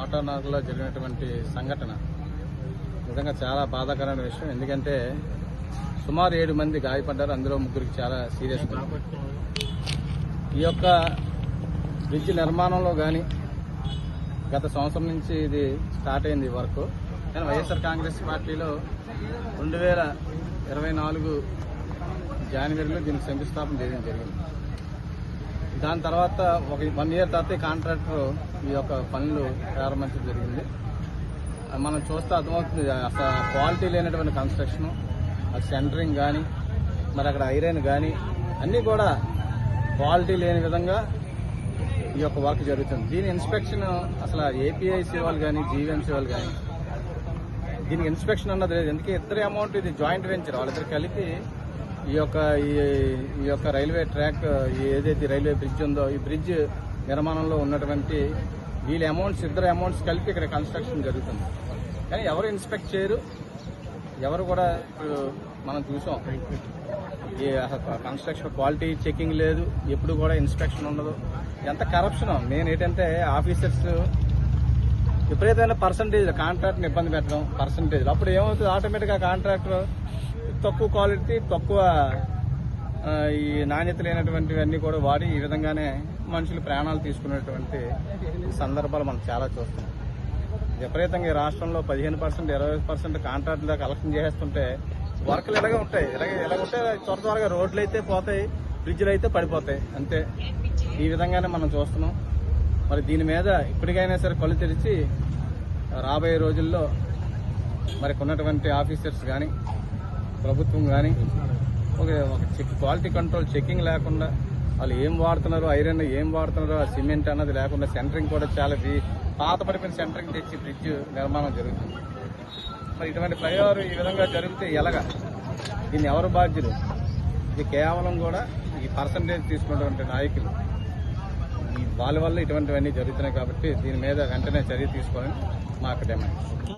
ఆటోనగర్లో జరిగినటువంటి సంఘటన నిజంగా చాలా బాధాకరమైన విషయం. ఎందుకంటే సుమారు 7 మంది గాయపడ్డారు, అందులో ముగ్గురికి చాలా సీరియస్. ఈ యొక్క బ్రిడ్జ్ నిర్మాణంలో కానీ గత సంవత్సరం నుంచి ఇది స్టార్ట్ అయింది వర్క్. కానీ వైఎస్ఆర్ కాంగ్రెస్ పార్టీలో 2024 జనవరిలో దీనికి శంకుస్థాపన చేయడం జరిగింది. దాని తర్వాత ఒక 1 ఇయర్ తర్వాత కాంట్రాక్టర్ ఈ యొక్క పనులు ప్రారంభించడం జరిగింది. మనం చూస్తే అర్థమవుతుంది, అసలు క్వాలిటీ లేనటువంటి కన్స్ట్రక్షన్, అది సెంటరింగ్ కానీ మరి అక్కడ ఐరన్ కానీ అన్నీ కూడా క్వాలిటీ లేని విధంగా ఈ యొక్క వర్క్ జరుగుతుంది. దీని ఇన్స్పెక్షన్ అసలు ఏపీఐసీ వాళ్ళు కానీ జీవీఎంసీ వాళ్ళు కానీ దీనికి ఇన్స్పెక్షన్ అన్నది లేదు. ఎందుకంటే ఇద్దరు అమౌంట్, ఇది జాయింట్ వెంచర్, వాళ్ళిద్దరు కలిపి ఈ యొక్క రైల్వే ట్రాక్ ఏదైతే రైల్వే బ్రిడ్జ్ ఉందో ఈ బ్రిడ్జ్ నిర్మాణంలో ఉన్నటువంటి వీళ్ళ అమౌంట్స్, ఇద్దరు అమౌంట్స్ కలిపి ఇక్కడ కన్స్ట్రక్షన్ జరుగుతుంది. కానీ ఎవరు ఇన్స్పెక్ట్ చేయరు, ఎవరు కూడా మనం చూసాం ఈ కన్స్ట్రక్షన్ క్వాలిటీ చెకింగ్ లేదు, ఎప్పుడు కూడా ఇన్స్పెక్షన్ ఉండదు. ఎంత కరప్షన్. మెయిన్ ఏంటంటే ఆఫీసర్స్ విపరీతమైన పర్సంటేజ్, కాంట్రాక్ట్ని ఇబ్బంది పెట్టడం పర్సంటేజ్. అప్పుడు ఏమవుతుంది, ఆటోమేటిక్గా కాంట్రాక్టర్ తక్కువ క్వాలిటీ, తక్కువ ఈ నాణ్యత లేనటువంటివన్నీ కూడా వాడి ఈ విధంగానే మనుషులు ప్రాణాలు తీసుకునేటువంటి సందర్భాలు మనం చాలా చూస్తాం. విపరీతంగా ఈ రాష్ట్రంలో 15%, 20% కాంట్రాక్టులు కలెక్షన్ చేసేస్తుంటే వర్కులు ఇలాగే ఉంటాయి. ఇలాగ ఉంటే త్వరగా రోడ్లు అయితే పోతాయి, బ్రిడ్జ్లు అయితే పడిపోతాయి, అంతే. ఈ విధంగానే మనం చూస్తున్నాం. మరి దీని మీద ఇప్పటికైనా సరే కళ్ళు తెరిచి రాబోయే రోజుల్లో మరి ఉన్నటువంటి ఆఫీసర్స్ కానీ ప్రభుత్వం కానీ ఒక క్వాలిటీ కంట్రోల్ చెకింగ్ లేకుండా వాళ్ళు ఏం వాడుతున్నారు, ఐరన్ ఏం వాడుతున్నారు, సిమెంట్ అన్నది లేకుండా సెంటరింగ్ కూడా చాలా పాత పడిపోయిన సెంటరింగ్ తెచ్చి బ్రిడ్జ్ నిర్మాణం జరుగుతుంది. మరి ఇటువంటి ఫ్లైఓవర్ ఈ విధంగా జరిగితే ఎలాగా, దీన్ని ఎవరు బాధ్యులు? ఇది కేవలం కూడా ఈ పర్సంటేజ్ తీసుకున్నటువంటి నాయకులు, వాళ్ళ వల్ల ఇటువంటివన్నీ జరుగుతున్నాయి. కాబట్టి దీని మీద వెంటనే చర్య తీసుకోవాలని మాకు డిమాండ్.